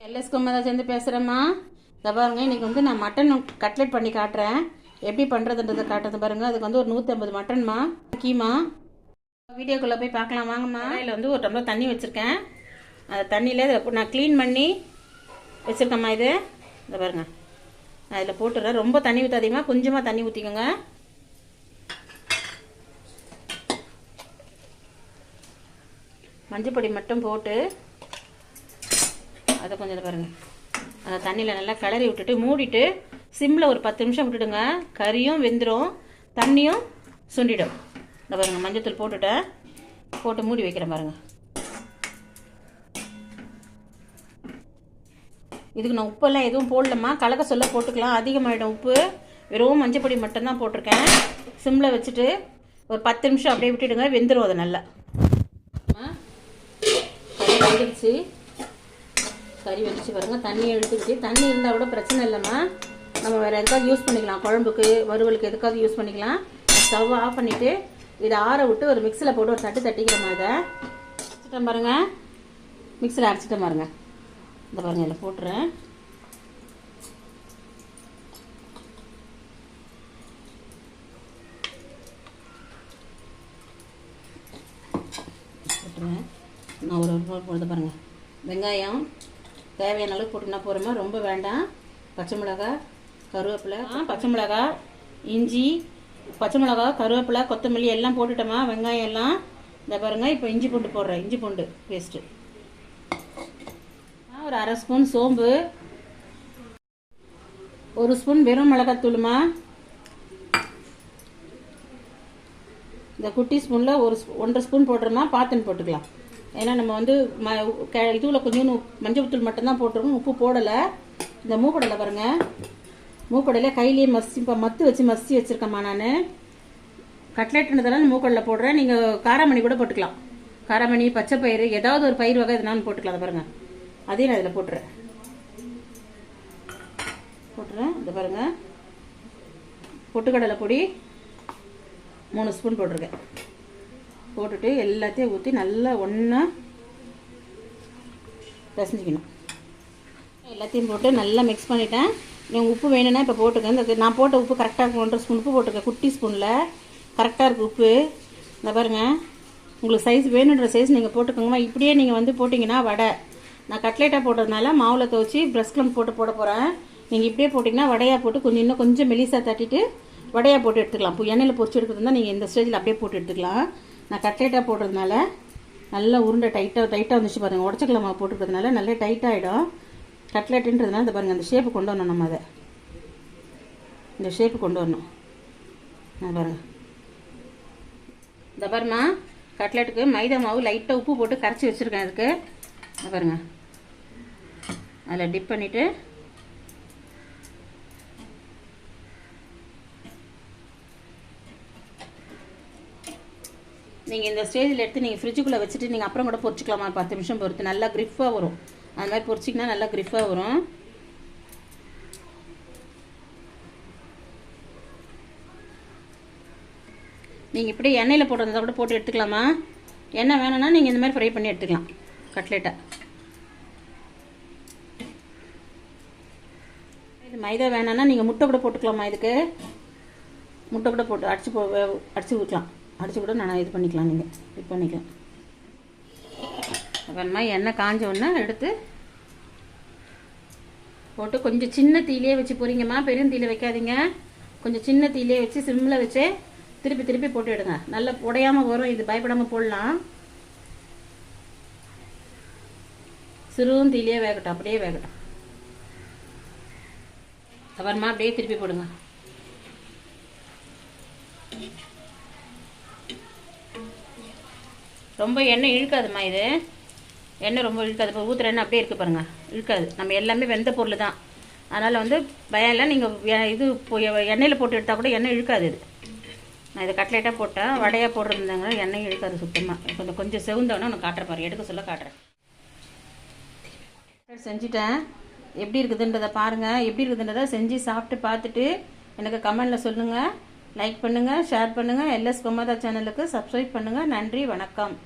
LS குமாரா சேர்ந்து பேசுகிறேம்மா. இதை பாருங்கள், இன்றைக்கி வந்து நான் மட்டன் கட்லெட் பண்ணி காட்டுறேன். எப்படி பண்ணுறதுன்றதை காட்டுறது பாருங்கள். அதுக்கு வந்து ஒரு 150 மட்டன்மா கீமா. வீடியோக்குள்ளே போய் பார்க்கலாம் வாங்கம்மா. இதில் வந்து ஒரு டம்ளர் தண்ணி வச்சுருக்கேன். அந்த தண்ணியில் நான் க்ளீன் பண்ணி வச்சுருக்கேம்மா. இதை பாருங்கள், நான் இதில் போட்டுடுறேன். ரொம்ப தண்ணி ஊற்றாதீங்கம்மா, கொஞ்சமாக தண்ணி ஊற்றிக்கோங்க. மஞ்சள் பொடி மட்டும் போட்டு அதை கொஞ்சம் பாருங்கள், அந்த தண்ணியில் நல்லா கிளறி விட்டுட்டு மூடிட்டு சிம்மில் ஒரு 10 நிமிஷம் விட்டுடுங்க. கறியும் வெந்துடும், தண்ணியும் சுண்டிடும். இந்த பாருங்கள், மஞ்சத்தூள் போட்டுட்டேன், போட்டு மூடி வைக்கிறேன் பாருங்கள். இதுக்கு நான் உப்பெல்லாம் எதுவும் போடலம்மா, கலக்க சொல்ல போட்டுக்கலாம், அதிகமாகிடும் உப்பு. வெறும் மஞ்சள் பொடி மட்டும்தான் போட்டிருக்கேன். சிம்மில் வச்சுட்டு ஒரு 10 நிமிஷம் அப்படியே விட்டுடுங்க, வெந்துடும். அது நல்லா வெந்துடுச்சு, கறி வெந்துச்சு பாருங்கள். தண்ணி எடுத்துக்கிச்சு. தண்ணி இருந்தால் கூட பிரச்சனை இல்லைம்மா, நம்ம வேறு எதுக்காவது யூஸ் பண்ணிக்கலாம், குழம்புக்கு வறுவலுக்கு எதுக்காவது யூஸ் பண்ணிக்கலாம். ஸ்டவ் ஆஃப் பண்ணிவிட்டு இதை ஆற விட்டு ஒரு மிக்சியில் போட்டு ஒரு தட்டு தட்டிக்கிறோமா. இதை அரைச்சிட்டேன் பாருங்கள், மிக்சியில் அரைச்சிட்டேன் பாருங்கள். இந்த பாருங்கள், இதில் போட்டுறேன். போட்டுறேன் நான் ஒரு போடுறது பாருங்கள். வெங்காயம் தேவையான அளவுக்கு போட்டுனா போகிறோமா, ரொம்ப வேண்டாம். பச்சை மிளகாய், கருவேப்பிலை, பச்சை மிளகாய், இஞ்சி, பச்சை மிளகாய், கருவேப்பிலை, கொத்தமல்லி எல்லாம் போட்டுட்டோமா. வெங்காயம் எல்லாம் இந்த பாருங்கள். இப்போ இஞ்சி பூண்டு போடுறேன், இஞ்சி பூண்டு பேஸ்ட்டு. ஒரு 1/2 ஸ்பூன் சோம்பு, 1 ஸ்பூன் வெறும் மிளகாத்தூளுமா. இந்த குட்டி ஸ்பூனில் 1.5 ஸ்பூன் போடுறோமா, பார்த்துன்னு போட்டுக்கலாம். ஏன்னா நம்ம வந்து இதுவில் கொஞ்சம் மஞ்சள் தூள் மட்டும்தான் போட்டிருக்கோம், உப்பு போடலை. இந்த மூக்கடலை பாருங்கள், மூக்கடலை கையிலேயே மத்து வச்சு மசி வச்சுருக்கேம்மா. நான் கட்லெட்டுன்றதெல்லாம் மூக்கடலை போடுறேன். நீங்கள் காராமணி கூட போட்டுக்கலாம், காராமணி, பச்சை பயிறு, ஏதாவது ஒரு பயிர் வகை எதுனாலும் போட்டுக்கலாம். அதை பாருங்கள், அதையும் நான் இதில் போட்டுறேன். இதை பாருங்கள், பொட்டுக்கடலை பொடி 3 ஸ்பூன் போட்டிருக்கேன். போட்டுட்டு எல்லாத்தையும் ஊற்றி நல்லா ஒன்றா பிசைஞ்சிக்கணும். எல்லாத்தையும் போட்டு நல்லா மிக்ஸ் பண்ணிட்டேன். நீங்கள் உப்பு வேணும்னா இப்போ போட்டுக்கேன். இந்த நான் போட்ட உப்பு கரெக்டாக இருக்கும். 1.5 ஸ்பூன் உப்பு போட்டுருக்கேன், குட்டி ஸ்பூனில் கரெக்டாக இருக்குது உப்பு. இந்த பாருங்கள், உங்களுக்கு சைஸ் வேணுன்ற சைஸ் நீங்கள் போட்டுக்கோங்கம்மா. இப்படியே நீங்கள் வந்து போட்டிங்கன்னா வடை, நான் கட்லெட்டாக போட்டதுனால மாவில் துவச்சி ப்ரெஷ் கிளம்ப் போட்டு போட போகிறேன். நீங்கள் இப்படியே போட்டிங்கன்னா வடையாக போட்டு இன்னும் கொஞ்சம் மெலிசாக தட்டிட்டு வடையாக போட்டு எடுத்துக்கலாம். இப்போ எண்ணெயில் பொரிச்சு எடுக்கிறதுனா நீங்கள் இந்த ஸ்டேஜில் அப்படியே போட்டு எடுத்துக்கலாம். நான் கட்லெட்டாக போடுறதுனால நல்லா உருண்டை டைட்டாக வந்துச்சு பாருங்கள். உடச்சக்கலமாக போட்டுக்கிறதுனால நல்லா டைட்டாகிடும். கட்லெட்டுன்றதுனால இந்த பாருங்கள், அந்த ஷேப்பு கொண்டு வரணும். நம்ம அதை இந்த ஷேப்பு கொண்டு வரணும். நான் பாருங்கள், இந்த பாருமா, கட்லெட்டுக்கு மைதா மாவு லைட்டாக உப்பு போட்டு கரைச்சி வச்சுருக்கேன். அதுக்கு இந்த பாருங்கள், அதில் டிப் பண்ணிவிட்டு நீங்கள் இந்த ஸ்டேஜில் எடுத்து நீங்கள் ஃப்ரிட்ஜுக்குள்ளே வச்சுட்டு நீங்கள் அப்புறம் கூட பொரிச்சிக்கலாமா. 10 நிமிஷம் பொறுத்து நல்லா கிரிஃபாக வரும். அது மாதிரி பொரிச்சிங்கன்னா நல்லா கிரிஃபாக வரும். நீங்கள் இப்படி எண்ணெயில் போட்டிருந்தா கூட போட்டு எடுத்துக்கலாமா. எண்ணெய் வேணும்னா நீங்கள் இந்த மாதிரி ஃப்ரை பண்ணி எடுத்துக்கலாம் கட்லெட்டை. இது மைதா வேணும்னா நீங்கள் முட்டை கூட போட்டுக்கலாமா. இதுக்கு முட்டை கூட போட்டு அடித்து ஊற்றலாம். அடித்து கூட நான் இது பண்ணிக்கலாம், நீங்கள் இது பண்ணிக்கலாம். அப்புறமா எண்ணெய் காஞ்ச உடனே எடுத்து போட்டு கொஞ்சம் சின்ன தீயிலே வச்சு பொரிங்கம்மா, பெரிய தீயில வைக்காதீங்க. கொஞ்சம் சின்ன தீயிலே வச்சு சிம்மில் வச்சு திருப்பி திருப்பி போட்டு எடுங்க. நல்லா உடையாமல் வரும். இது பயப்படாமல் போடலாம். சிறுவும் தீயிலே வேகட்டும், அப்படியே வேகட்டும். அப்புறமா அப்படியே திருப்பி போடுங்க. ரொம்ப எண்ணெய் இழுக்காதுமா. இது எண்ணெய் ரொம்ப இழுக்காது. இப்போ ஊற்றுற எண்ணெய் அப்படியே இருக்குது பாருங்கள், இழுக்காது. நம்ம எல்லாமே வெந்த பொருள் தான், அதனால் வந்து பயம் இல்லை. நீங்கள் இது எண்ணெயில் போட்டு எடுத்தால் கூட எண்ணெய் இழுக்காது. இது நான் இதை கட்லெட்டாக போட்டேன், வடையாக போடுறதுந்தாங்க, எண்ணெய் இழுக்காது சுத்தமாக. கொஞ்சம் செவுந்தவொன்னே நான் காட்டுறேன் பாரு, எடுக்க சொல்ல காட்டுறேன். செஞ்சுட்டேன், எப்படி இருக்குதுன்றதை பாருங்கள். எப்படி இருக்குதுன்றதை செஞ்சு சாப்பிட்டு பார்த்துட்டு எனக்கு கமெண்டில் சொல்லுங்கள். லைக் பண்ணுங்கள், ஷேர் பண்ணுங்கள். எல்எஸ் குமாரா சேனலுக்கு சப்ஸ்கிரைப் பண்ணுங்கள். நன்றி, வணக்கம்.